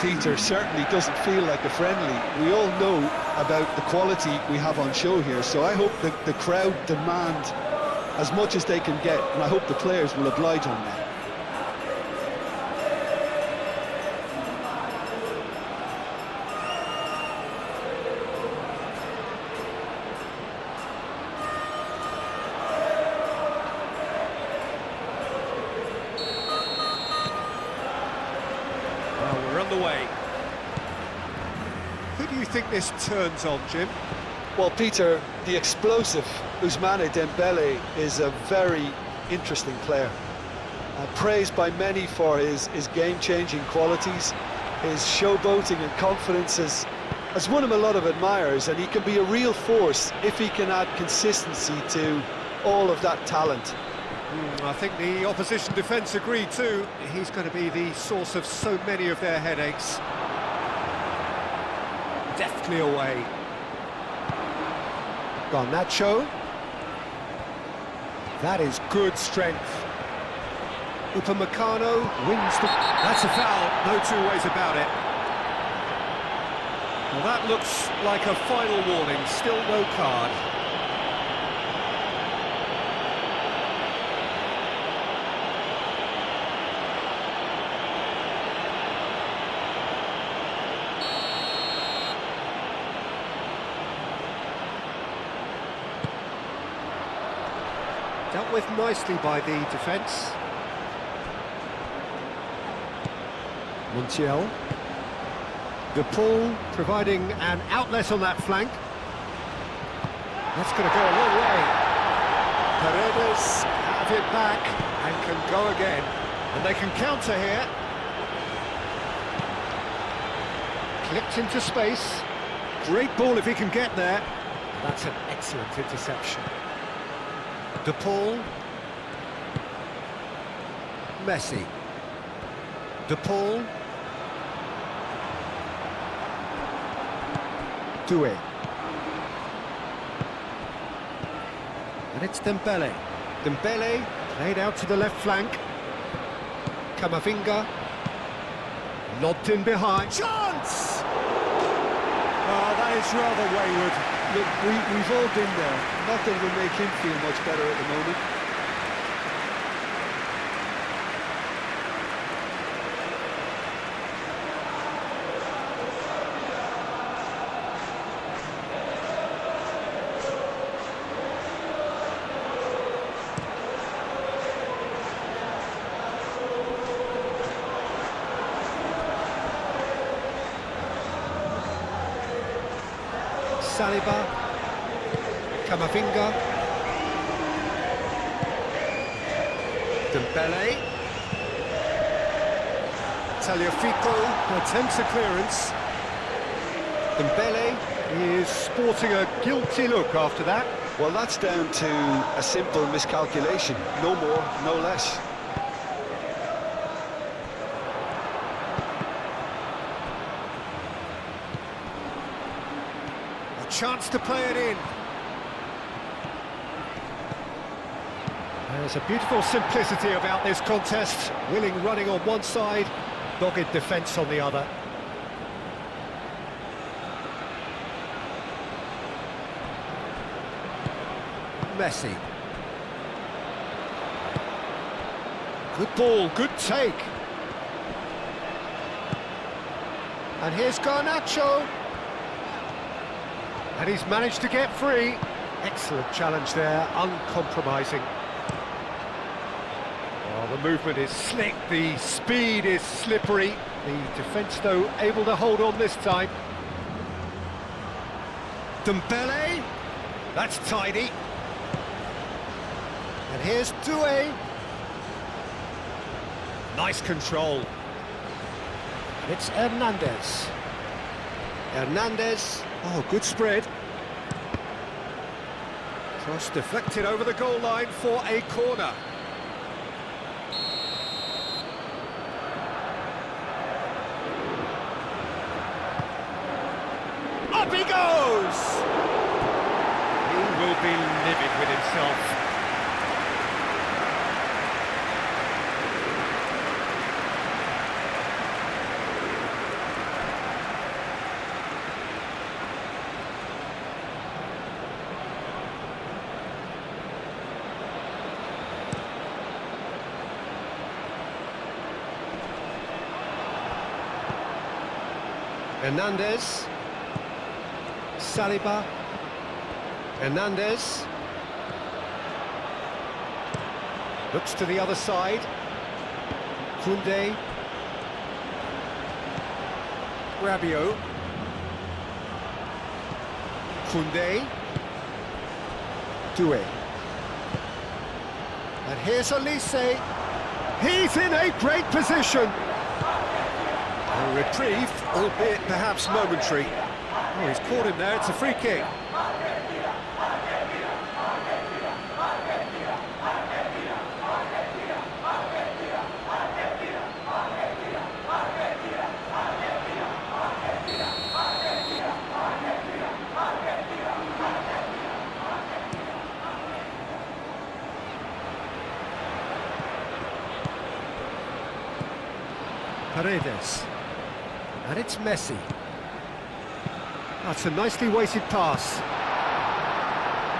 Peter, certainly doesn't feel like a friendly. We all know about the quality we have on show here, so I hope that the crowd demand as much as they can get, and I hope the players will oblige on that. Well, we're underway. Who do you think this turns on, Jim? Well, Peter, the explosive Ousmane Dembele is a very interesting player. Praised by many for his game-changing qualities. His showboating and confidence has won him a lot of admirers, and he can be a real force if he can add consistency to all of that talent. I think the opposition defence agree too. He's going to be the source of so many of their headaches. Deftly away. Garnacho. That is good strength. Upamecano wins the... That's a foul, no two ways about it. Well, that looks like a final warning, still no card. Dealt with nicely by the defence. Montiel. De Paul providing an outlet on that flank. That's going to go a long way. Paredes have it back and can go again. And they can counter here. Clipped into space. Great ball if he can get there. That's an excellent interception. De Paul. Messi. De Paul. Doué. And it's Dembele. Dembele played out to the left flank. Camavinga. Lobbed in behind. Chance! Oh, that is rather wayward. Look, we've all been there. Nothing will make him feel much better at the moment. Saliba, Camavinga, Dembele, Tagliafico attempts a clearance. Dembele is sporting a guilty look after that. Well, that's down to a simple miscalculation. No more, no less. Chance to play it in. There's a beautiful simplicity about this contest. Willing running on one side, dogged defence on the other. Messi. Good ball, good take. And here's Garnacho. And he's managed to get free. Excellent challenge there, uncompromising. Oh, the movement is slick, the speed is slippery. The defence, though, able to hold on this time. Dembele. That's tidy. And here's Doué. Nice control. It's Hernandez. Hernandez. Oh, good spread. Cross deflected over the goal line for a corner. Up he goes! He will be livid with himself. Hernandez. Saliba. Hernandez. Looks to the other side. Koundé. Rabiot. Koundé. Doué. And here's Olise. He's in a great position. A reprieve, albeit perhaps momentary. Oh, he's caught him there, it's a free kick. Paredes. And it's Messi. That's a nicely weighted pass.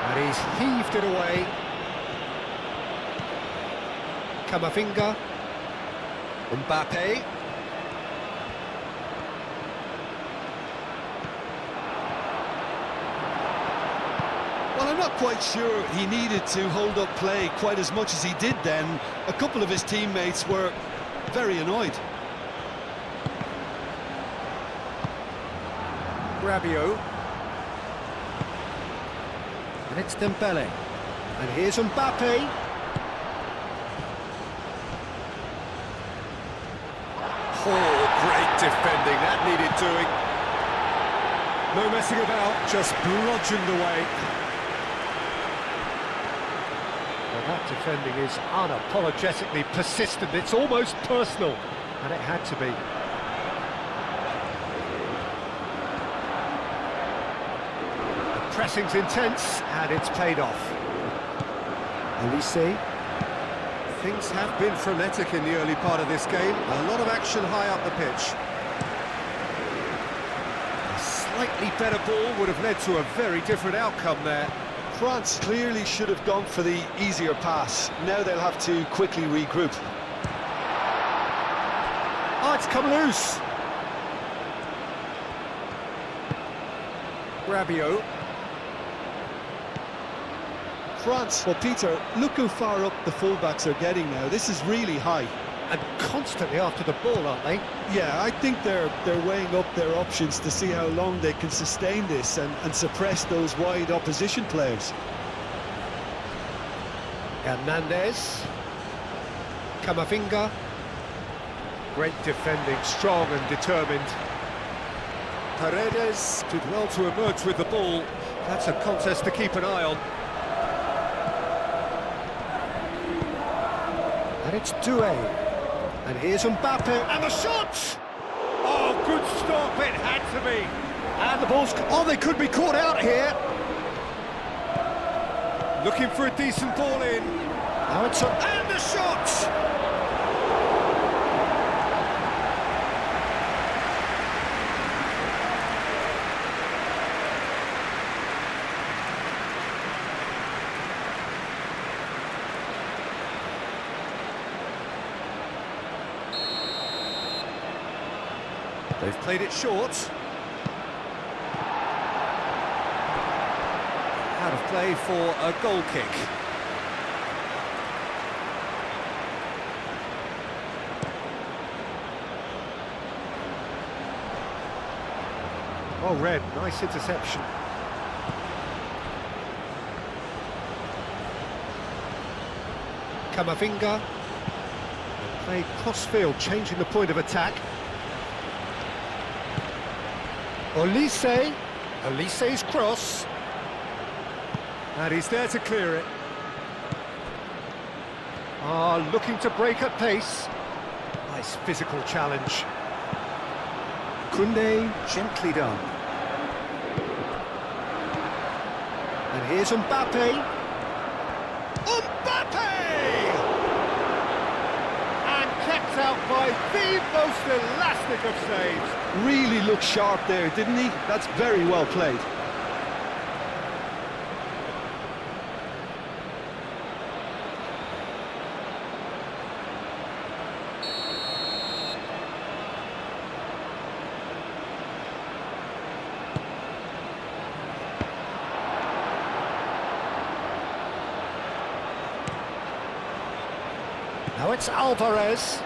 And he's heaved it away. Camavinga. Mbappe. Well, I'm not quite sure he needed to hold up play quite as much as he did then. A couple of his teammates were very annoyed. Rabiot. And it's Dembele. And here's Mbappe. Oh, great defending, that needed doing. No messing about, just bludgeoned away. Well, that defending is unapologetically persistent, it's almost personal, and it had to be. The pressing's intense, and it's paid off. Olise. Things have been frenetic in the early part of this game. A lot of action high up the pitch. A slightly better ball would have led to a very different outcome there. France clearly should have gone for the easier pass. Now they'll have to quickly regroup. Oh, it's come loose. Rabiot. France, well, Peter, look how far up the fullbacks are getting now. This is really high. And constantly after the ball, aren't they? Yeah, I think they're weighing up their options to see how long they can sustain this and suppress those wide opposition players. Hernandez. Camavinga. Great defending, strong and determined. Paredes did well to emerge with the ball. That's a contest to keep an eye on. And it's Doué. And here's Mbappe, and the shot! Oh, good stop, it had to be. And the ball's... Oh, they could be caught out here. Looking for a decent ball in. Now it's up, and the shot! They've played it short. Out of play for a goal kick. Well read, nice interception. Camavinga. Played cross-field, changing the point of attack. Olise. Olise's cross. And he's there to clear it. Looking to break at pace. Nice physical challenge. Koundé, gently done. And here's Mbappe. Mbappe! And kept out by the most elastic of saves. Really looked sharp there, didn't he? That's very well played. Now it's Alvarez.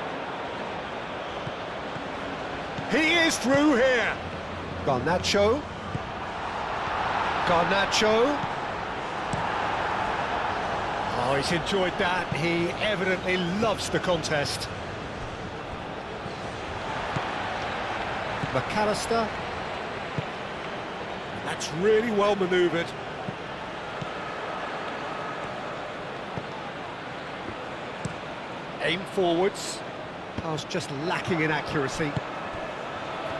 He is through here. Garnacho. Garnacho. Oh, he's enjoyed that. He evidently loves the contest. McAllister. That's really well manoeuvred. Aim forwards. Pass just lacking in accuracy.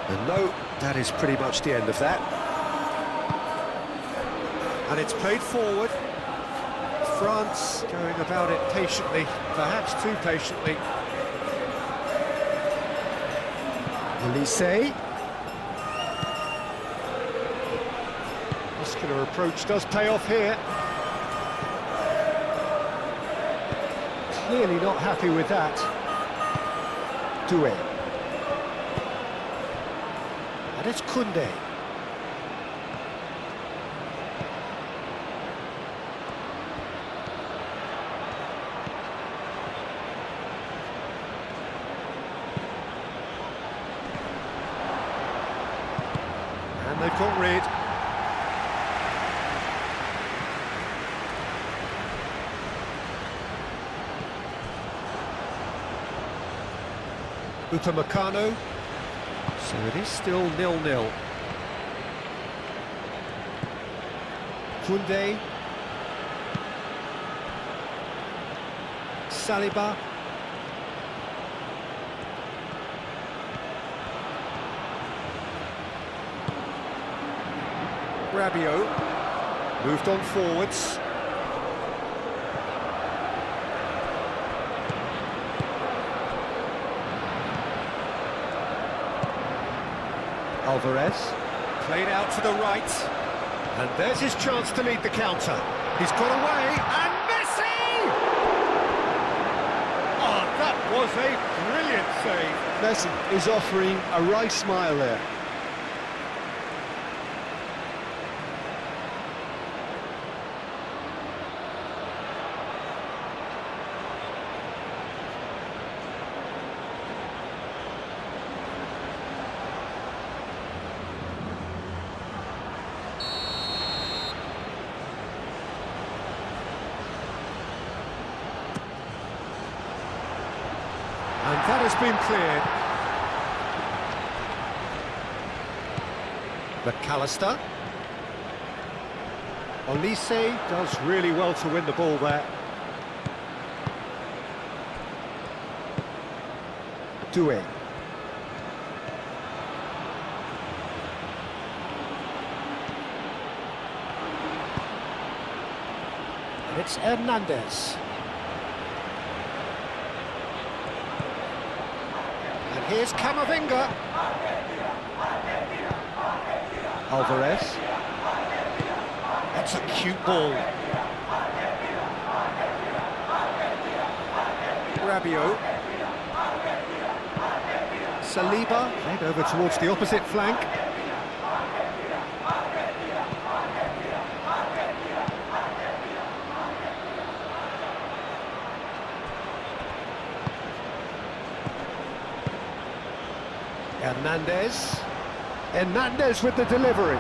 And no, that is pretty much the end of that. And it's played forward. France going about it patiently, perhaps too patiently. Elise. Muscular approach does pay off here. Clearly not happy with that. Doué. And it's Koundé. And they've got rid. Upamecano. So it is still 0-0. Koundé. Saliba. Rabiot. Moved on forwards. Alvarez, played out to the right, and there's his chance to lead the counter. He's got away, and Messi! Oh, that was a brilliant save. Messi is offering a right smile there. And that has been cleared. McAllister. Elise does really well to win the ball there. Doué. And it's Hernandez. And here's Camavinga. Alvarez. That's a cute ball. Rabiot. Saliba, head over towards the opposite flank. Hernandez. Hernandez with the delivery.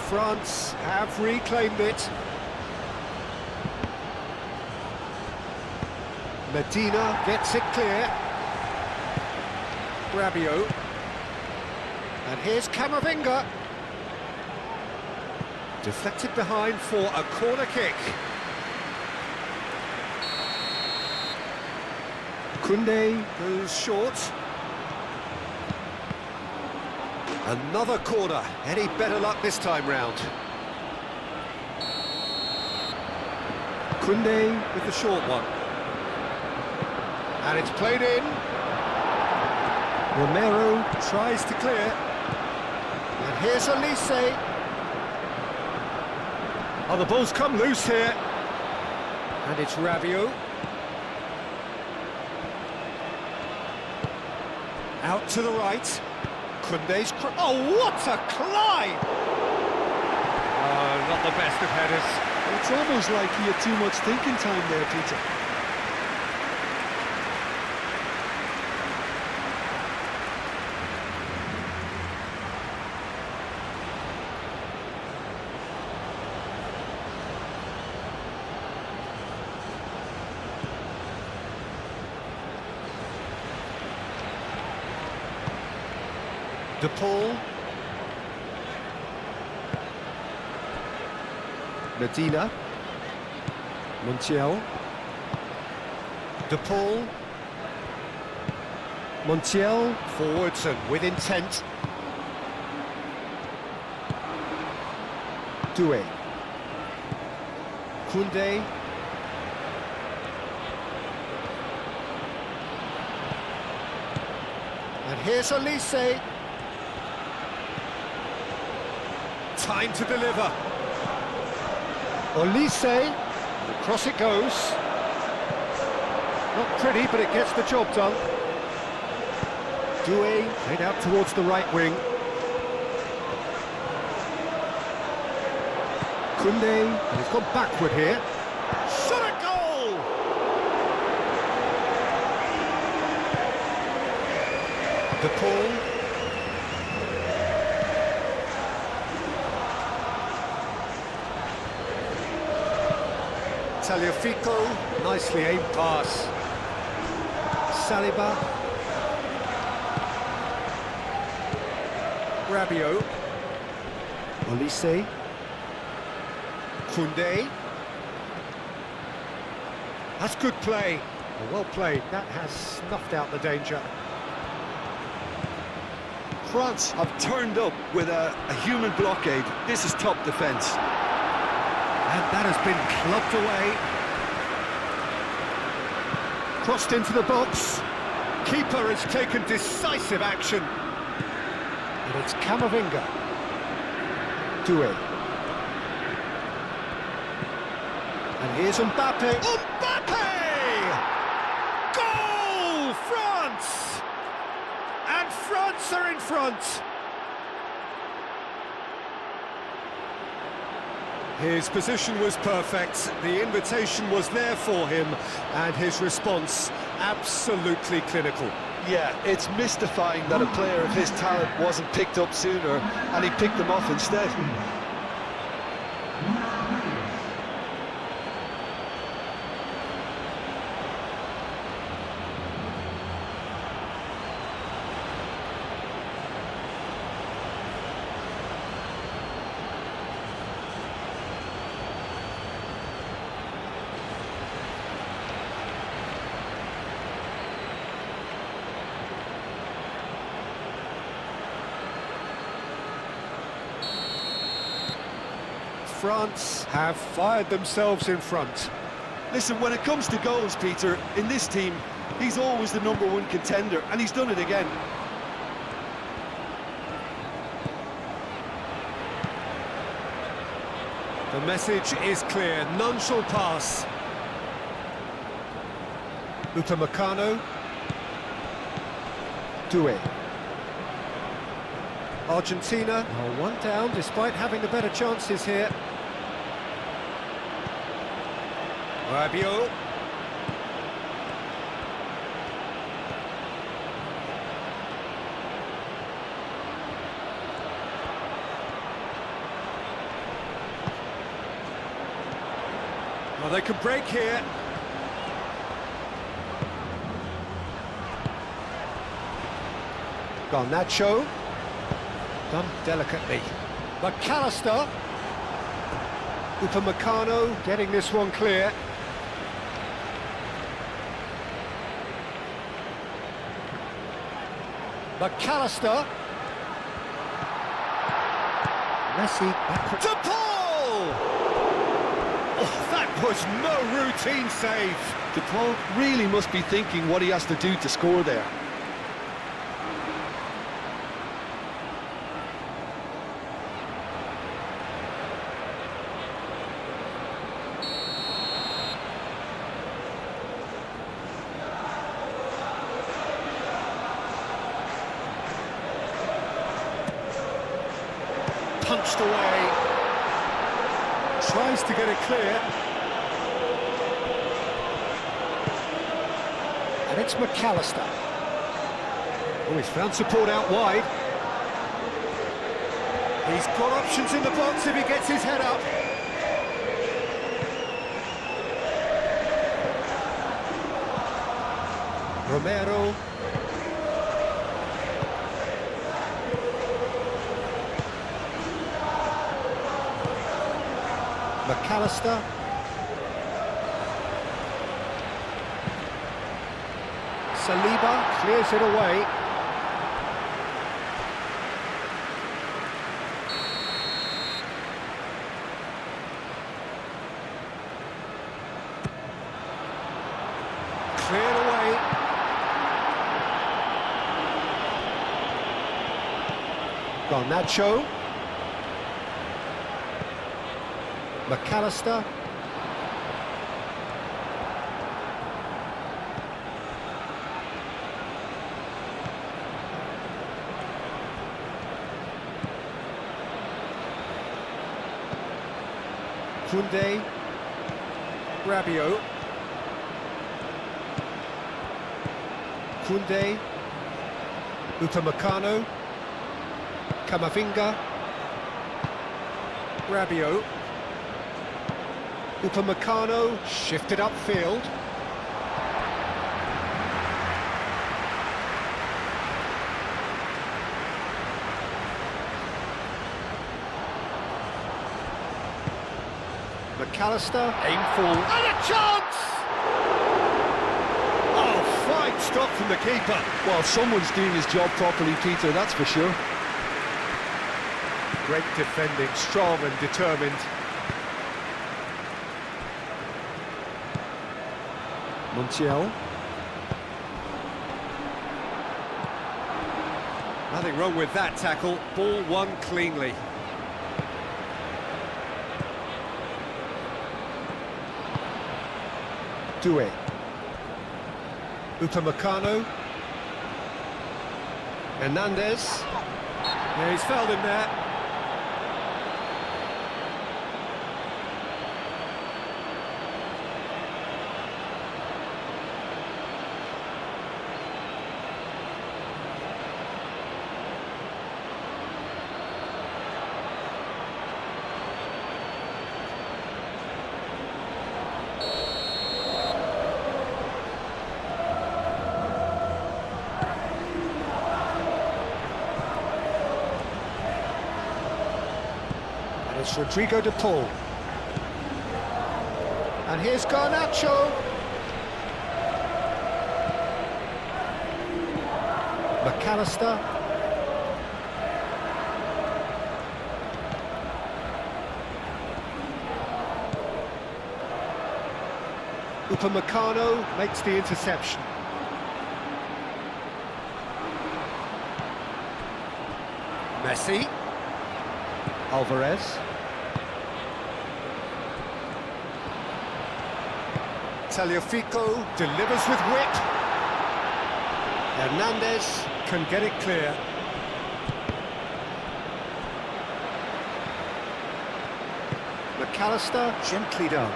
France have reclaimed it. Medina gets it clear. Rabiot. And here's Camavinga. Deflected behind for a corner kick. Koundé goes short. Another corner. Any better luck this time round? Koundé with the short one. And it's played in. Romero tries to clear. And here's Elise. Oh, the ball's come loose here. And it's Rabiot. Out to the right. Koundé's... Oh, what a climb! Oh, not the best of headers. It's almost like he had too much thinking time there, Peter. De Paul. Medina. Montiel. De Paul. Montiel forwards and with intent. Doué. Koundé. And here's Olise. Time to deliver. Olise. Across it goes. Not pretty, but it gets the job done. Doué played out towards the right wing. Koundé, and he's gone backward here. Shot a goal! De Paul. Tagliafico, nicely aimed pass. Saliba. Rabiot. Olise. Koundé. That's good play. Well played. That has snuffed out the danger. France have turned up with a human blockade. This is top defence. And that has been clubbed away. Crossed into the box. Keeper has taken decisive action. And it's Camavinga. Doué. And here's Mbappe. Mbappe! Goal! France! And France are in front. His position was perfect, the invitation was there for him, and his response absolutely clinical. Yeah, it's mystifying that a player of his talent wasn't picked up sooner, and he picked them off instead. France have fired themselves in front. Listen, when it comes to goals, Peter, in this team, he's always the #1 contender, and he's done it again. The message is clear, none shall pass. Upamecano. Doué. Argentina are one down despite having the better chances here. Rabiot. Well, they could break here. Garnacho. Done delicately. McAllister. Upamecano getting this one clear. McAllister. Messi back to Paul! Oh, that was no routine save. De Paul really must be thinking what he has to do to score there. Punched away. Tries to get it clear. And it's McAllister. Oh, he's found support out wide. He's got options in the box if he gets his head up. Romero. McAllister. Saliba clears it away. Cleared away. Garnacho. McAllister. Kunde. Rabiot. Kunde. Upamecano. Camavinga. Rabiot. Upamecano shifted upfield. McAllister, aim full, and a chance! Oh, fine stop from the keeper. Well, someone's doing his job properly, Peter, that's for sure. Great defending, strong and determined. Montiel. Nothing wrong with that tackle, ball won cleanly. Due. Upamecano. Hernandez. Yeah, he's fouled him there. It's Rodrigo de Paul. And here's Garnacho. McAllister. Upamecano makes the interception. Messi. Alvarez. Tagliafico delivers with wit. Hernandez can get it clear. McAllister gently done.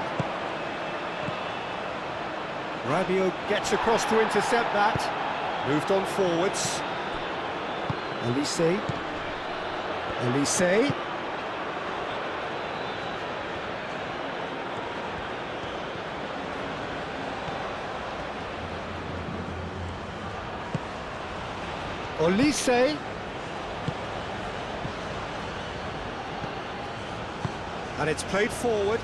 Rabiot gets across to intercept that. Moved on forwards. Elise. Elise. Olise. And it's played forward.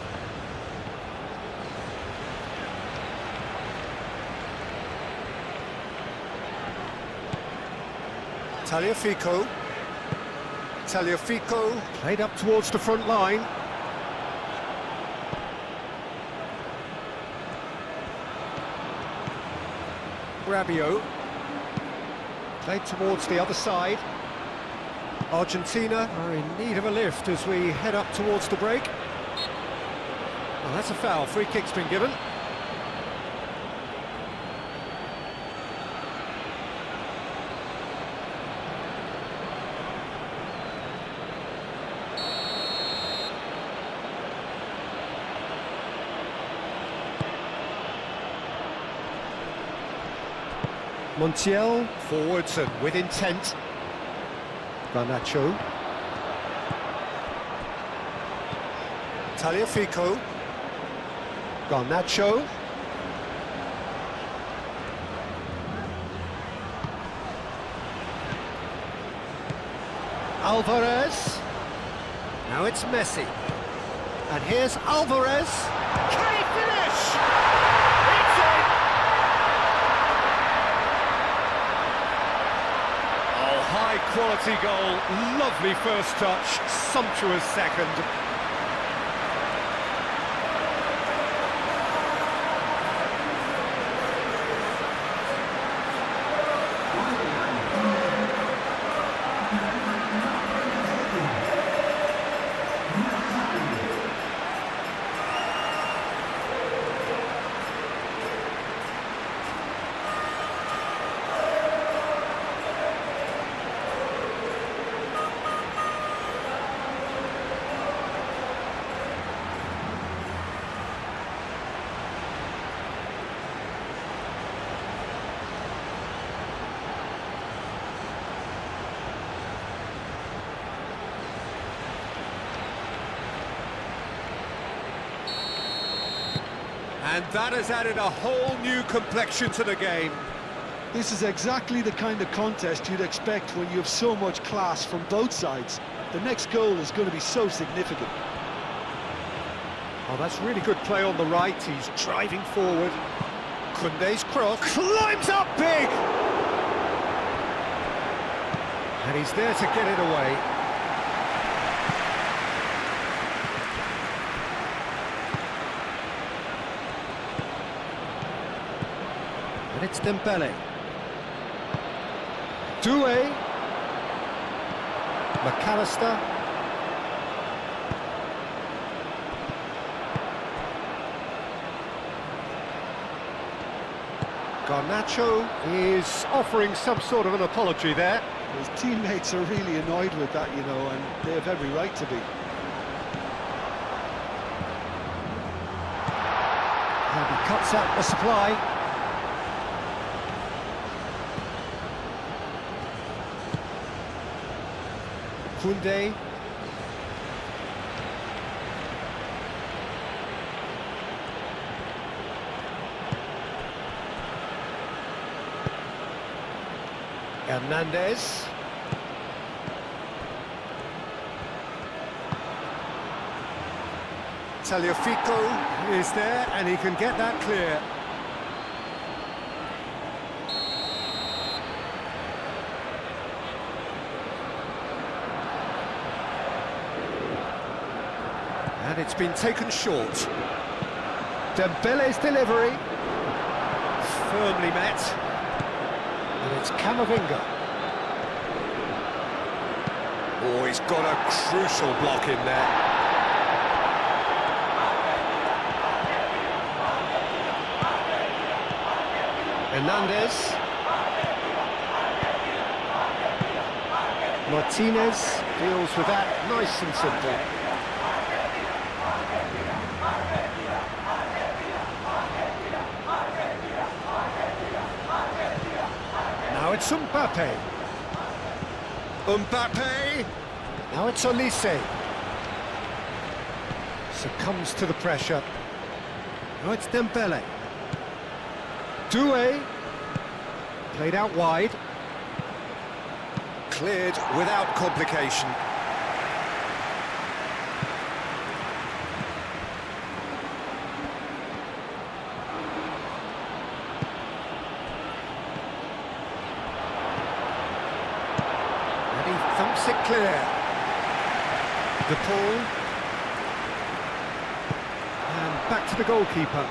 Tagliafico. Tagliafico played up towards the front line. Rabiot. Played towards the other side. Argentina are in need of a lift as we head up towards the break. Well, that's a foul. Free kick's been given. Montiel, forwards and with intent. Garnacho. Tagliafico. Garnacho. Alvarez. Now it's Messi. And here's Alvarez. Can he finish? It's in! Oh, high quality goal. Lovely first touch. Sumptuous second. And that has added a whole new complexion to the game. This is exactly the kind of contest you'd expect when you have so much class from both sides. The next goal is going to be so significant. Oh, that's really good play on the right. He's driving forward. Koundé's cross climbs up big! And he's there to get it away. And it's Dembele. Doué. McAllister. Garnacho is offering some sort of an apology there. His teammates are really annoyed with that, you know, and they have every right to be. And he cuts out the supply. Koundé. Hernandez. Tagliafico is there, and he can get that clear. And it's been taken short. Dembele's delivery. Firmly met. And it's Camavinga. Oh, he's got a crucial block in there. Hernandez. Martinez deals with that nice and simple. Now it's Mbappe. Mbappe! Now it's Olise. Succumbs to the pressure. Now it's Dembele. Doué. Played out wide. Cleared without complication. Thumps it clear. De Paul. And back to the goalkeeper.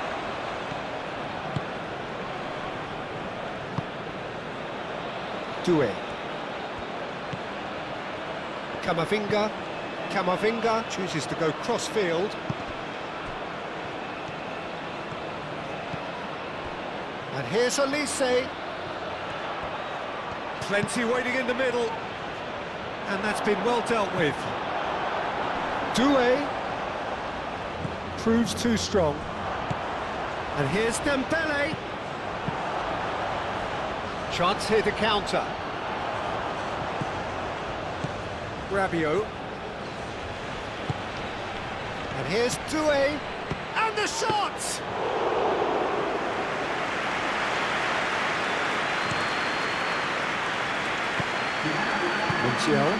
Doué. Camavinga. Camavinga chooses to go cross-field. And here's Olise. Plenty waiting in the middle. And that's been well dealt with. Doué proves too strong. And here's Dembele. Chance here to counter. Rabiot. And here's Doué. And the shot! Montiel.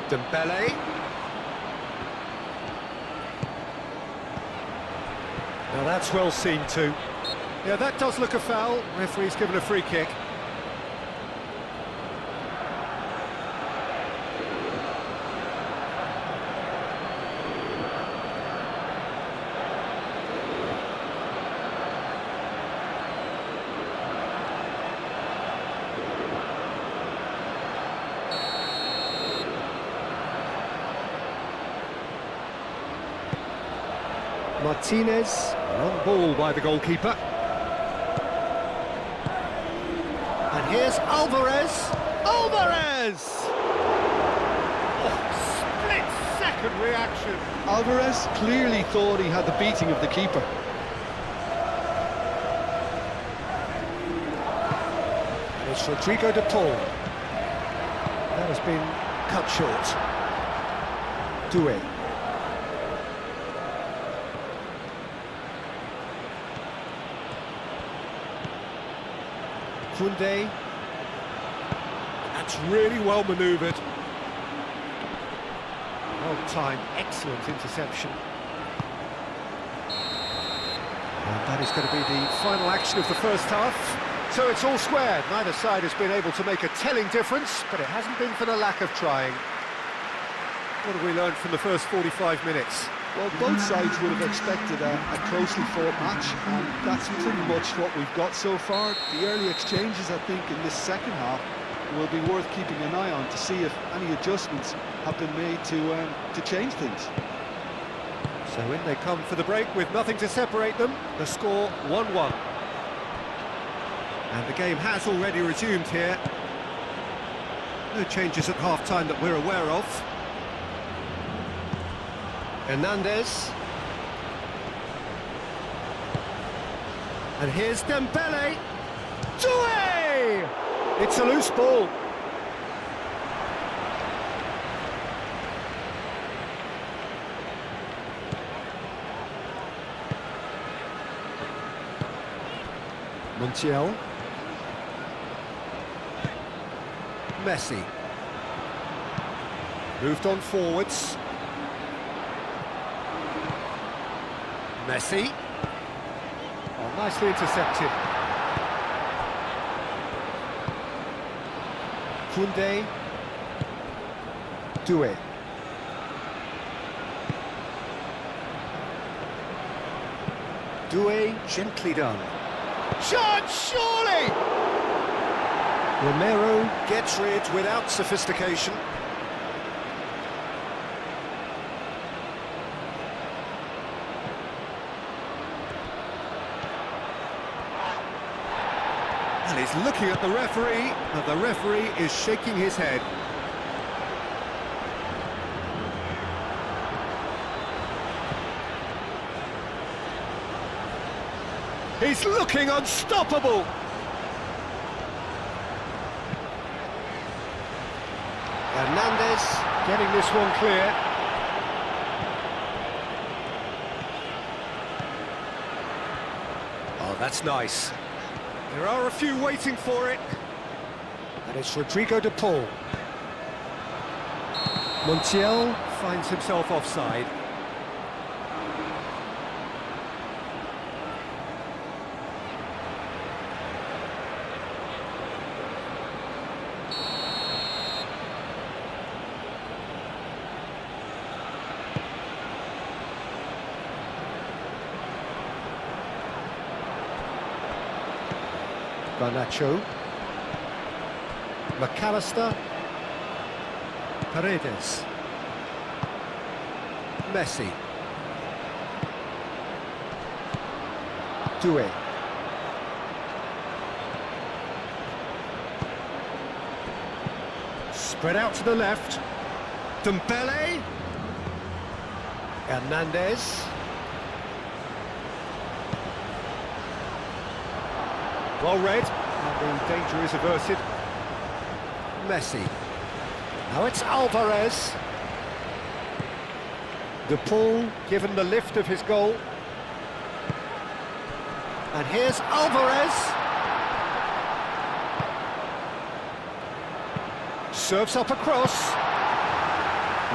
Dembele. Now that's well seen too. Yeah, that does look a foul. Referee's given a free kick. Martinez, on ball by the goalkeeper. And here's Alvarez. Alvarez! Oh, split-second reaction. Alvarez clearly thought he had the beating of the keeper. And it's Rodrigo de Paul. That has been cut short. Doué. Koundé. That's really well manoeuvred. Well timed, excellent interception. And that is going to be the final action of the first half. So it's all square. Neither side has been able to make a telling difference, but it hasn't been for the lack of trying. What have we learned from the first 45 minutes? Well, both sides would have expected a closely fought match, and that's pretty much what we've got so far. The early exchanges, I think, in this second half will be worth keeping an eye on to see if any adjustments have been made to change things. So in they come for the break with nothing to separate them. The score 1-1. And the game has already resumed here. No changes at half-time that we're aware of. Hernandez. And here's Dembele. Doué! It's a loose ball. Montiel. Messi. Moved on forwards. Messi. Oh, nicely intercepted. Koundé. Doué. Doué, gently done. Shot, surely! Romero gets rid without sophistication. And he's looking at the referee, but the referee is shaking his head. He's looking unstoppable! Hernandez getting this one clear. Oh, that's nice. There are a few waiting for it. And it's Rodrigo de Paul. Montiel finds himself offside. Garnacho. McAllister. Paredes. Messi. Doué. Spread out to the left. Dembele. Hernandez. Well read, and the danger is averted. Messi. Now it's Alvarez. De Paul given the lift of his goal. And here's Alvarez. Serves up across.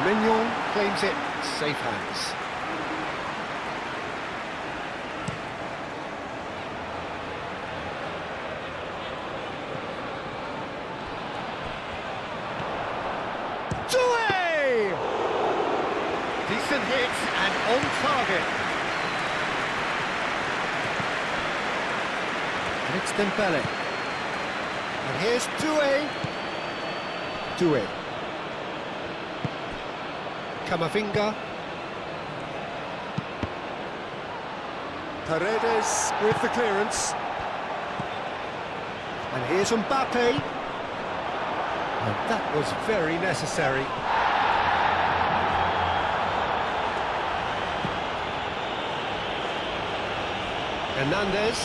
Mignon claims it, safe hands. Decent hits and on target. And it's Dembele. And here's Doué. Camavinga. Paredes with the clearance. And here's Mbappe. And that was very necessary. Hernandez,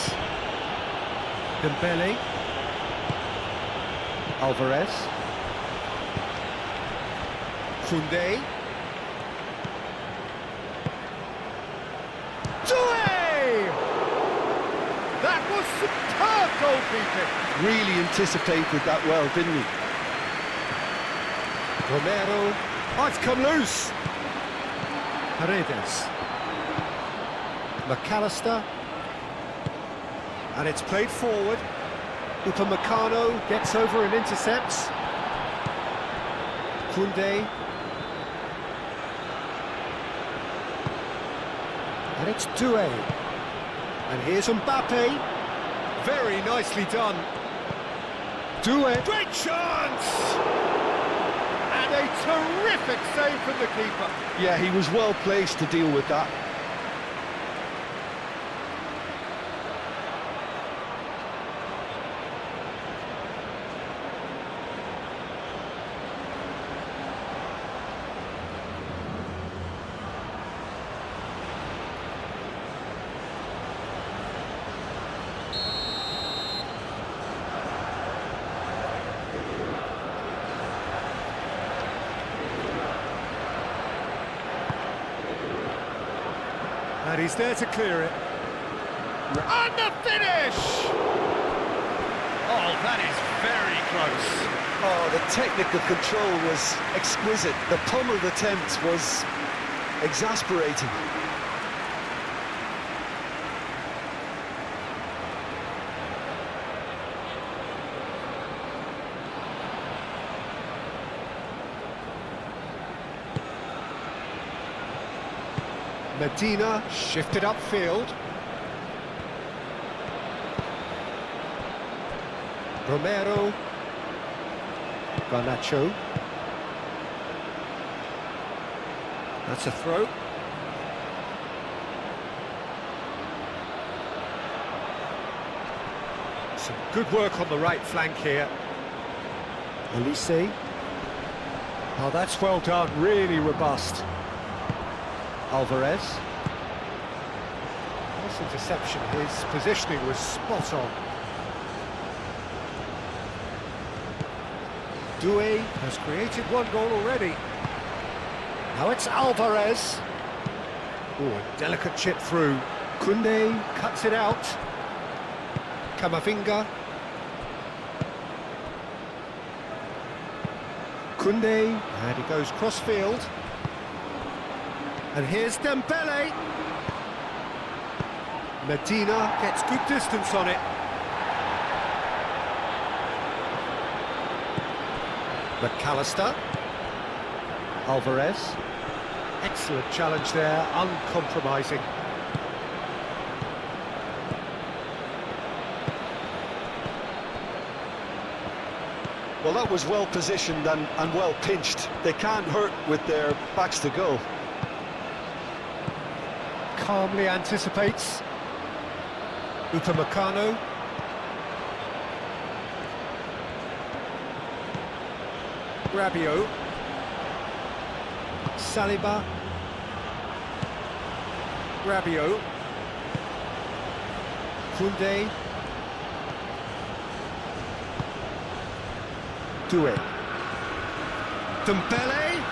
Dembele, Alvarez, Koundé, Doué! That was superb goalkeeping. Really anticipated that well, didn't he? Romero, oh, it's come loose. Paredes, McAllister. And it's played forward. Upamecano gets over and intercepts. Koundé. And it's Doué. And here's Mbappe. Very nicely done. Doué. Great chance! And a terrific save from the keeper. Yeah, he was well placed to deal with that. And he's there to clear it. And the finish! Oh, that is very close. Oh, the technical control was exquisite. The pummeled attempt was exasperating. Medina shifted upfield. Romero. Garnacho. That's a throw. Some good work on the right flank here. Elise. Oh, that's well done, really robust. Alvarez. Nice interception, his positioning was spot on. Doué has created one goal already. Now it's Alvarez. Oh, a delicate chip through. Koundé cuts it out. Camavinga. Koundé, and he goes cross-field. And here's Dembele. Medina gets good distance on it. McAllister. Alvarez. Excellent challenge there, uncompromising. Well, that was well positioned and well pinched. They can't hurt with their backs to goal. Calmly anticipates. Upamecano. Rabiot. Saliba. Rabiot. Koundé. Doué. Dembele.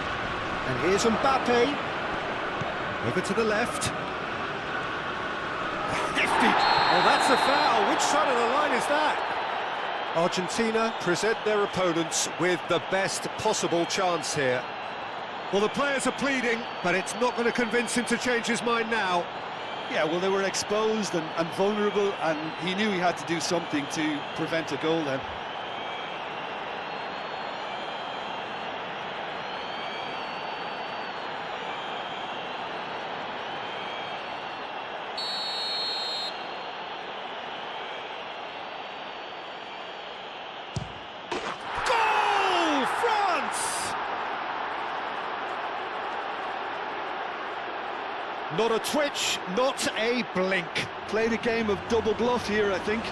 And here's Mbappe. Over to the left. Nifty. Oh, that's a foul. Which side of the line is that? Argentina present their opponents with the best possible chance here. Well, the players are pleading, but it's not going to convince him to change his mind now. Yeah, well, they were exposed and vulnerable, and he knew he had to do something to prevent a goal then. Goal! France! Not a twitch, not a blink. Played a game of double bluff here, I think.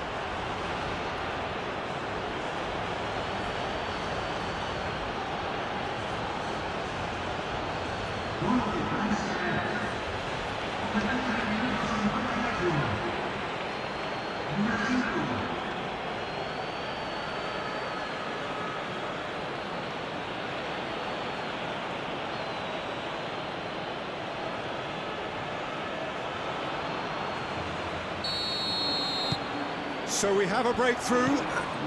So we have a breakthrough.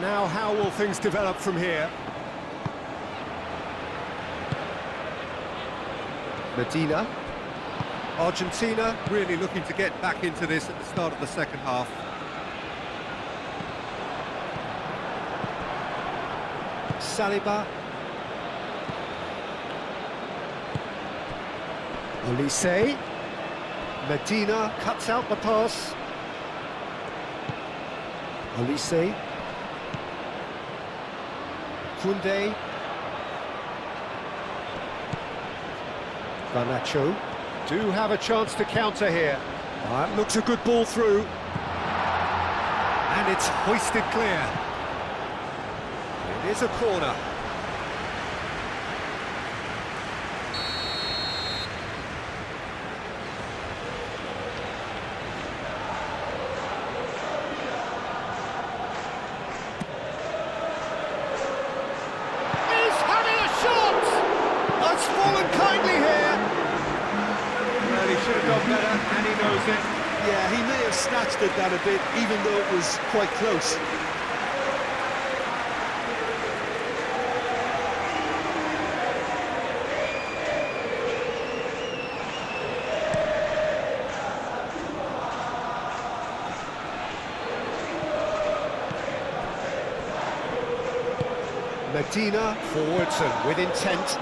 Now how will things develop from here? Medina. Argentina really looking to get back into this at the start of the second half. Saliba. Olise. Medina cuts out the pass. Olise. Koundé. Garnacho. Do have a chance to counter here. That looks a good ball through. And it's hoisted clear. It is a corner. It's fallen kindly here. Well, he should have done better, and he knows it. Yeah, he may have snatched at that a bit, even though it was quite close. Medina forwards and with intent.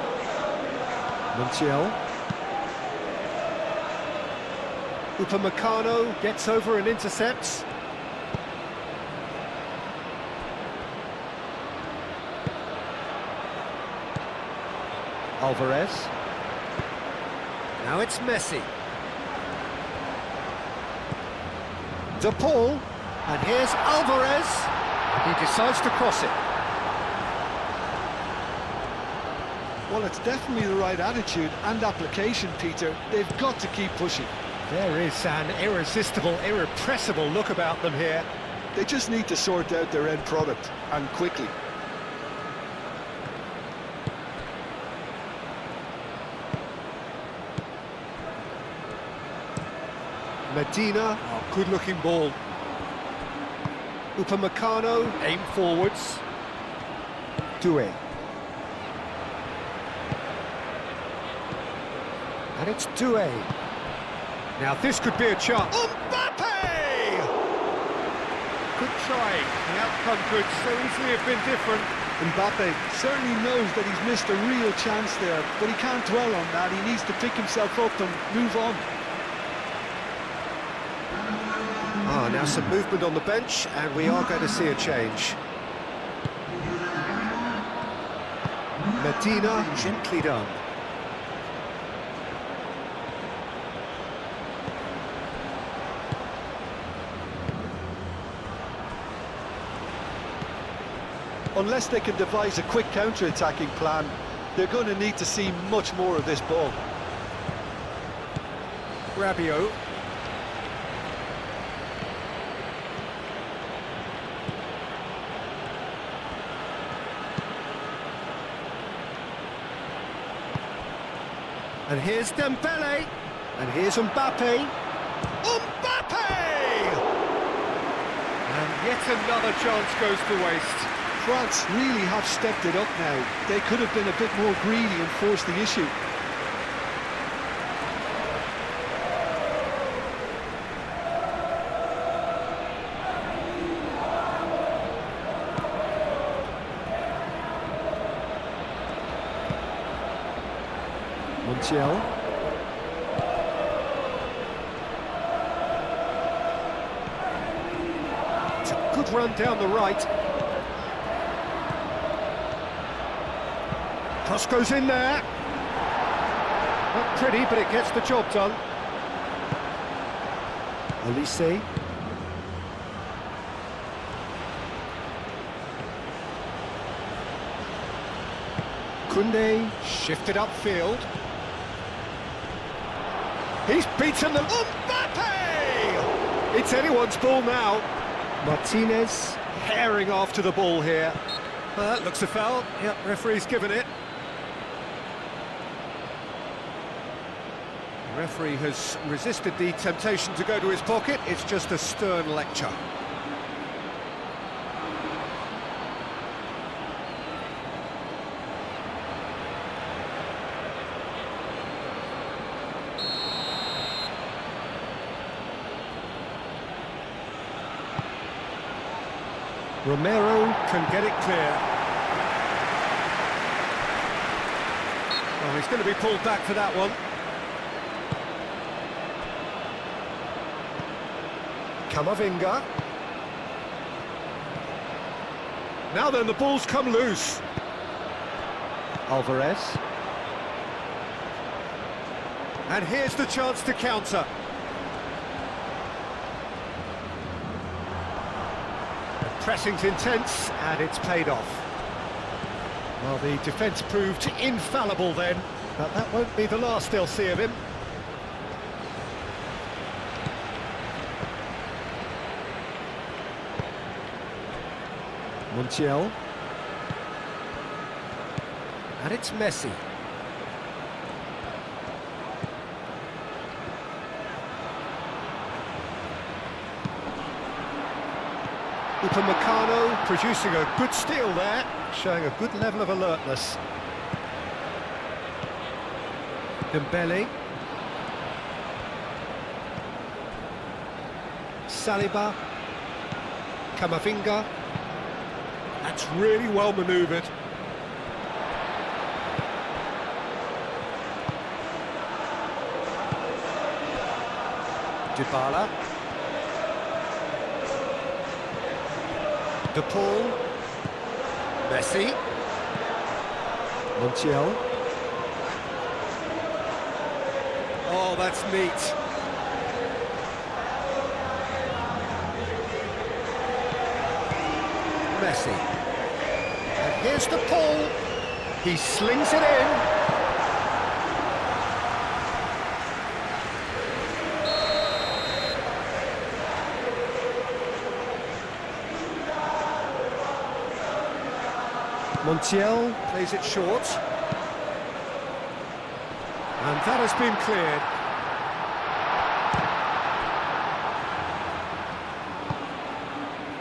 Montiel. Upamecano gets over and intercepts. Alvarez. Now it's Messi. De Paul. And here's Alvarez. He decides to cross it. Well, it's definitely the right attitude and application, Peter. They've got to keep pushing. There is an irresistible, irrepressible look about them here. They just need to sort out their end product, and quickly. Medina, good-looking ball. Upamecano, aim forwards. Doué. And it's Doué. Now this could be a chance. Mbappe! Good trying. The outcome could so easily have been different. Mbappe certainly knows that he's missed a real chance there, but he can't dwell on that. He needs to pick himself up and move on. Now some movement on the bench, and we are going to see a change. Medina, gently done. Unless they can devise a quick counter-attacking plan, they're going to need to see much more of this ball. Rabiot. And here's Dembele. And here's Mbappe. Mbappe! And yet another chance goes to waste. France really have stepped it up now. They could have been a bit more greedy and forced the issue. Montiel. It's a good run down the right. Cross goes in there. Not pretty, but it gets the job done. Olise. Koundé shifted upfield. He's beaten them. Mbappe! It's anyone's ball now. Martinez herring after the ball here. Well, that looks a foul. Yep, referee's given it. The referee has resisted the temptation to go to his pocket. It's just a stern lecture. Romero can get it clear. Oh, he's going to be pulled back for that one. Camavinga. Now then, the ball's come loose. Alvarez. And here's the chance to counter. The pressing's intense, and it's paid off. Well, the defence proved infallible then, but that won't be the last they'll see of him. Montiel. And it's Messi. Upamecano producing a good steal there, showing a good level of alertness. Dembele. Saliba. Camavinga. That's really well manoeuvred. Dybala. De Paul. Messi. Montiel. Oh, that's neat. Messi. And here's the Paul. He slings it in. Montiel plays it short. And that has been cleared.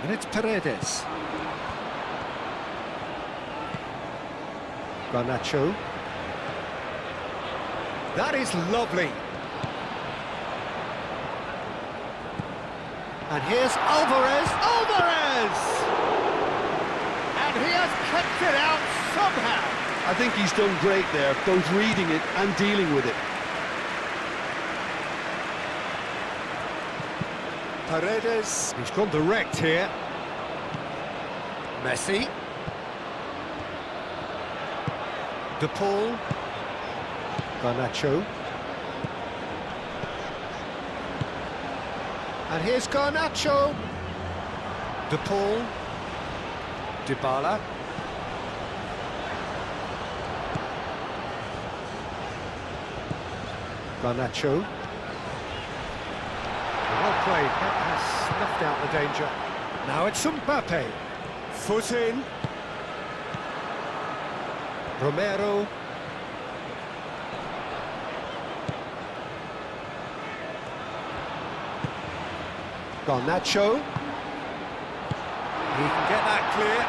And it's Paredes. Garnacho. That is lovely. And here's Alvarez. Alvarez! And he has kept it out somehow. I think he's done great there, both reading it and dealing with it. Paredes. He's gone direct here. Messi. De Paul. Garnacho. And here's Garnacho. De Paul. Dybala. Garnacho. Well played, that has snuffed out the danger. Now it's Mbappe. Foot in. Romero. Garnacho. He can get that clear.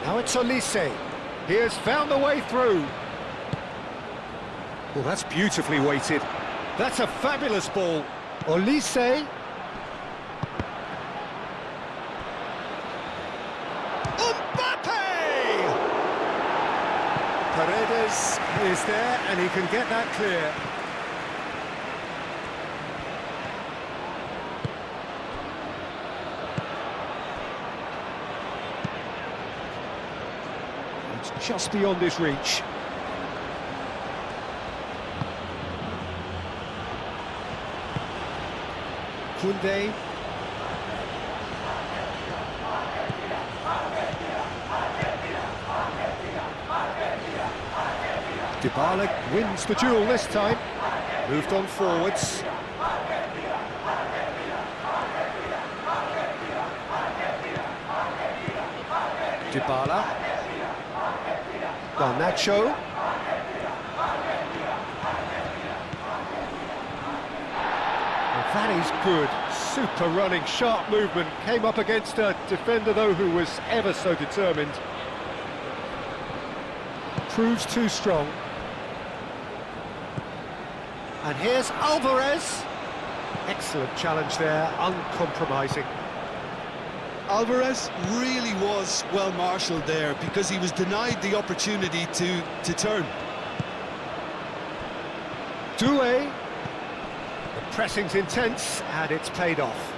Now it's Olise. He has found the way through. Well, that's beautifully weighted. That's a fabulous ball. Olise. Mbappe! Paredes is there and he can get that clear. It's just beyond his reach. Koundé. Dybala wins the duel this time. Moved on forwards. Dybala. Garnacho. That is good. Super running, sharp movement. Came up against a defender, though, who was ever so determined. Proves too strong. And here's Alvarez. Excellent challenge there, uncompromising. Alvarez really was well marshalled there because he was denied the opportunity to turn. Doué. The pressing's intense and it's paid off.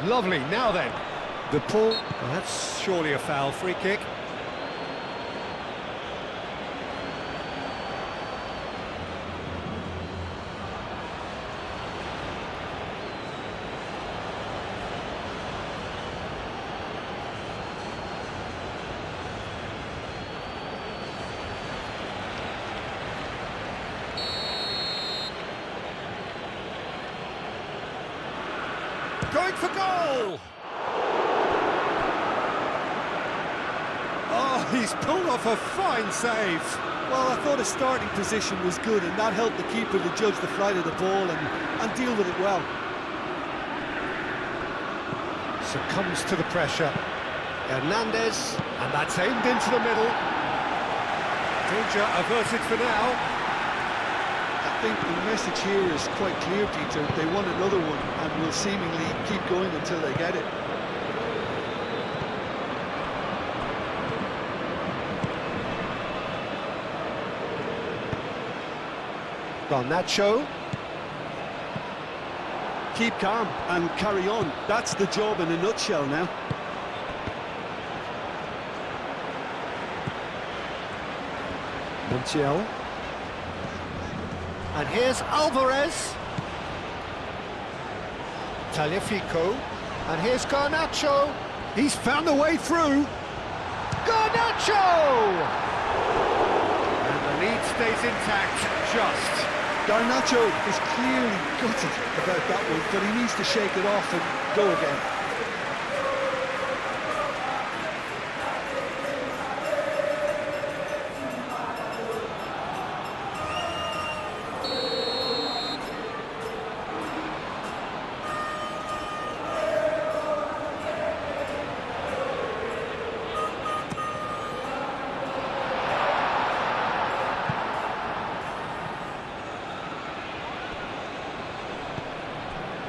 Lovely, now then. The pull. Well, that's surely a foul. Free kick. Going for goal! Oh, he's pulled off a fine save. Well, I thought his starting position was good and that helped the keeper to judge the flight of the ball and deal with it well. Succumbs to the pressure. Hernandez, and that's aimed into the middle. Danger averted for now. I think the message here is quite clear, Peter. They want another one and will seemingly keep going until they get it. Garnacho. Keep calm and carry on. That's the job in a nutshell now. Montiel. And here's Alvarez. Tagliafico. And here's Garnacho. He's found the way through. Garnacho! And the lead stays intact, just. Garnacho is clearly gutted about that one, but he needs to shake it off and go again.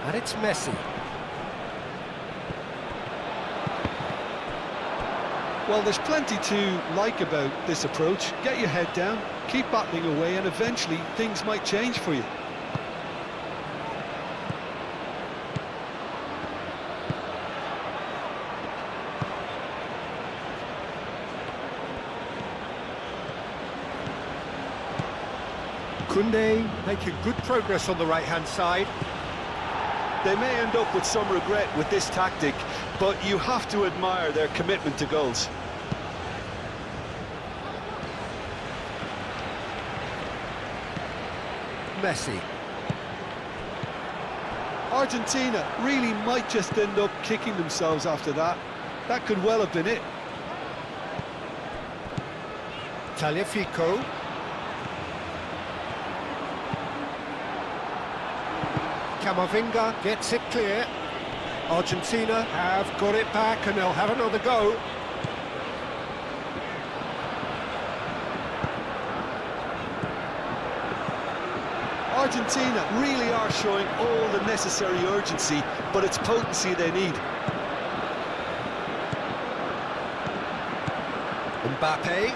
And it's Messi. Well, there's plenty to like about this approach. Get your head down, keep battling away, and eventually things might change for you. Koundé making good progress on the right-hand side. They may end up with some regret with this tactic, but you have to admire their commitment to goals. Messi. Argentina really might just end up kicking themselves after that. That could well have been it. Tagliafico. Camavinga gets it clear. Argentina have got it back and they'll have another go. Argentina really are showing all the necessary urgency, but it's potency they need. Mbappe.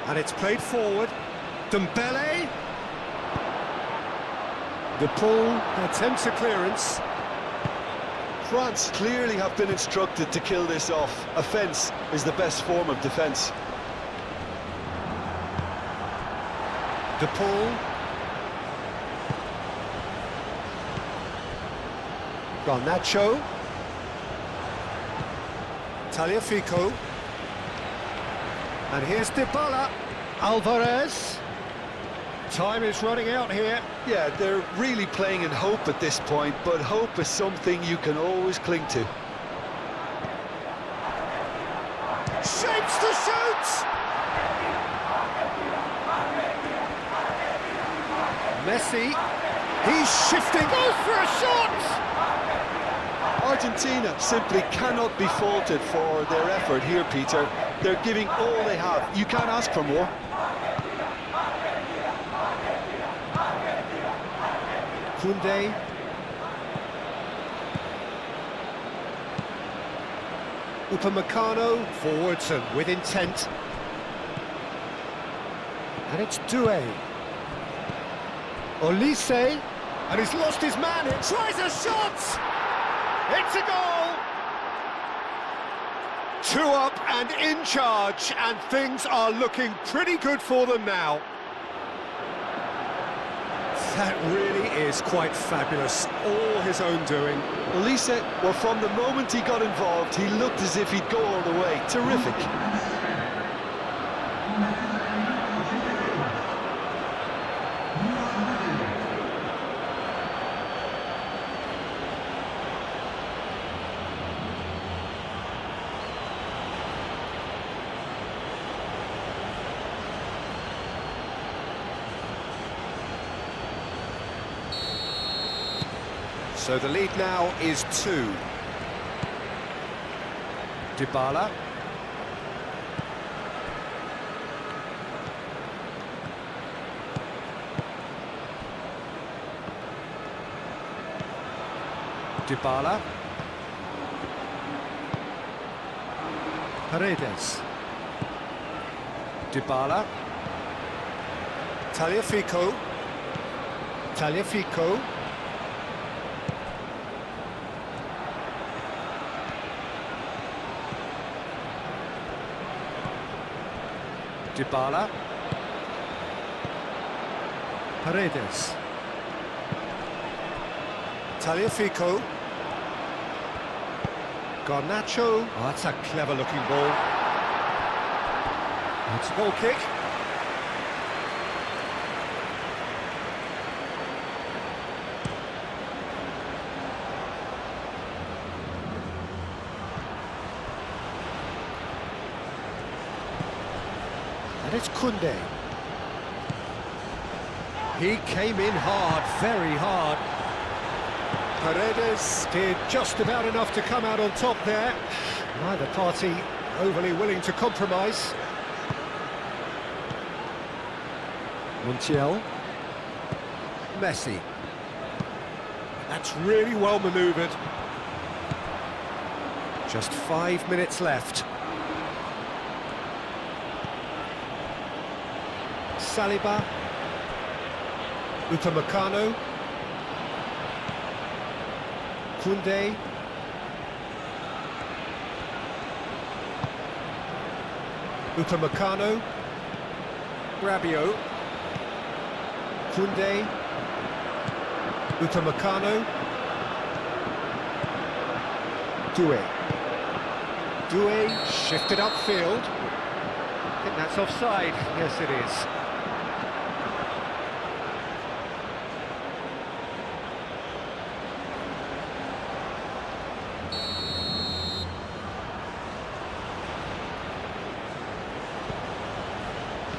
And it's played forward. Dembele. The pull attempts a clearance. France clearly have been instructed to kill this off. Offence is the best form of defence. The pull. Garnacho. Tagliafico. And here's Dybala. Alvarez. Time is running out here. Yeah, they're really playing in hope at this point, but hope is something you can always cling to. Shapes to shoot! Messi. He's shifting. Goes for a shot! Argentina simply cannot be faulted for their effort here, Peter. They're giving all they have. You can't ask for more. Koundé. Upamecano forwards and with intent. And it's Doué. Olise, and he's lost his man. It tries a shot. It's a goal. 2 up and in charge, and things are looking pretty good for them now. That really is quite fabulous, all his own doing. Olise, well, from the moment he got involved, he looked as if he'd go all the way. Terrific. So the lead now is 2. Dybala. Dybala. Paredes. Dybala. Tagliafico. Tagliafico. Dybala. Paredes. Tagliafico. Garnacho. Oh, that's a clever-looking ball. It's a goal kick. And it's Koundé. He came in hard, very hard. Paredes did just about enough to come out on top there. Neither party overly willing to compromise. Montiel. Messi. That's really well manoeuvred. Just 5 minutes left. Saliba. Upamecano. Koundé. Upamecano. Rabiot. Koundé. Upamecano. Doué. Doué shifted upfield. I think that's offside. Yes, it is.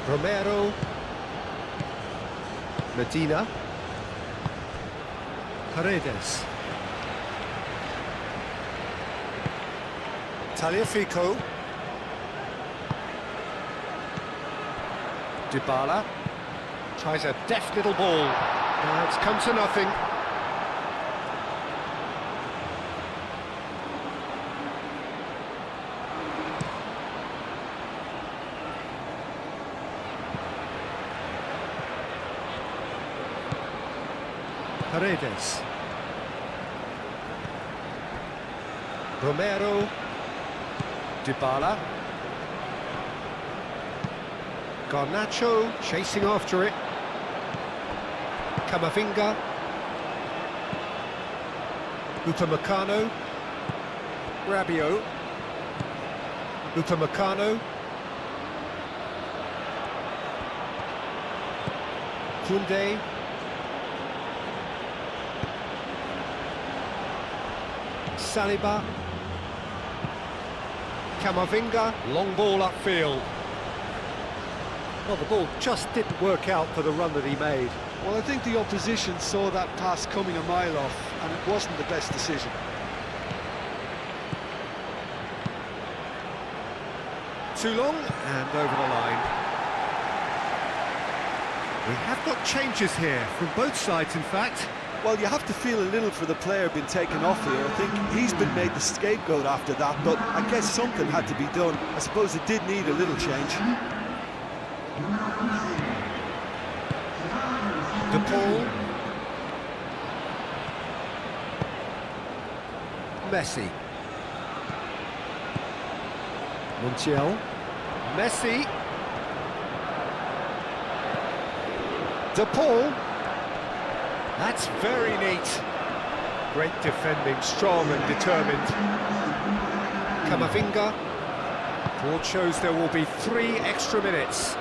Romero. Medina. Paredes. Tagliafico. Dybala. Tries a deft little ball. Now it's come to nothing. Paredes. Romero. Dybala. Garnacho chasing after it. Camavinga. Upamecano. Rabiot. Upamecano. Koundé. Saliba. Camavinga. Long ball upfield. Well, the ball just didn't work out for the run that he made. Well, I think the opposition saw that pass coming a mile off, and it wasn't the best decision. Too long, and over the line. We have got changes here, from both sides, in fact. Well, you have to feel a little for the player being taken off here. I think he's been made the scapegoat after that, but I guess something had to be done. I suppose it did need a little change. De Paul. Messi. Montiel. Messi. De Paul. That's very neat. Great defending, strong and determined. Camavinga. Board shows there will be 3 extra minutes.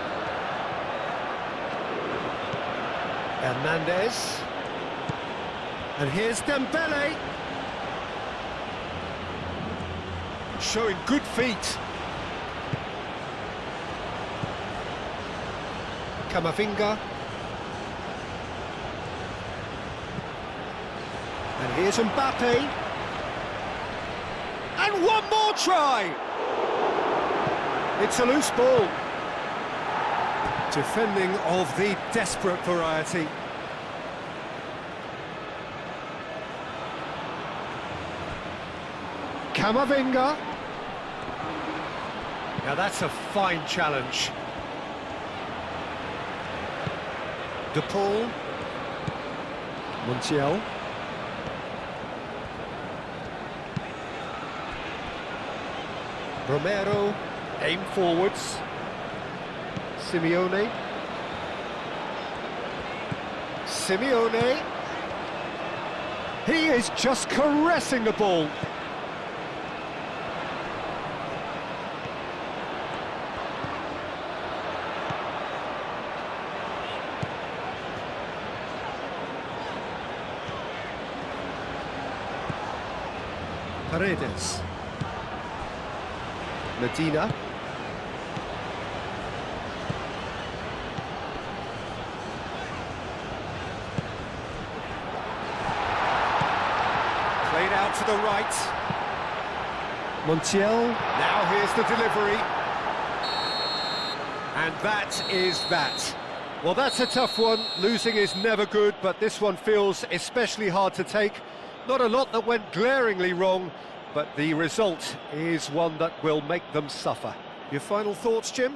Hernandez. And here's Dembele. Showing good feet. Camavinga. And here's Mbappe. And one more try! It's a loose ball. Defending of the desperate variety. Camavinga. Now that's a fine challenge. De Paul. Montiel. Romero. Aim forwards. Simeone. Simeone. He is just caressing the ball. Paredes. Medina. Played out to the right. Montiel. Now here's the delivery. And that is that. Well, that's a tough one. Losing is never good, but this one feels especially hard to take. Not a lot that went glaringly wrong, but the result is one that will make them suffer. Your final thoughts, Jim?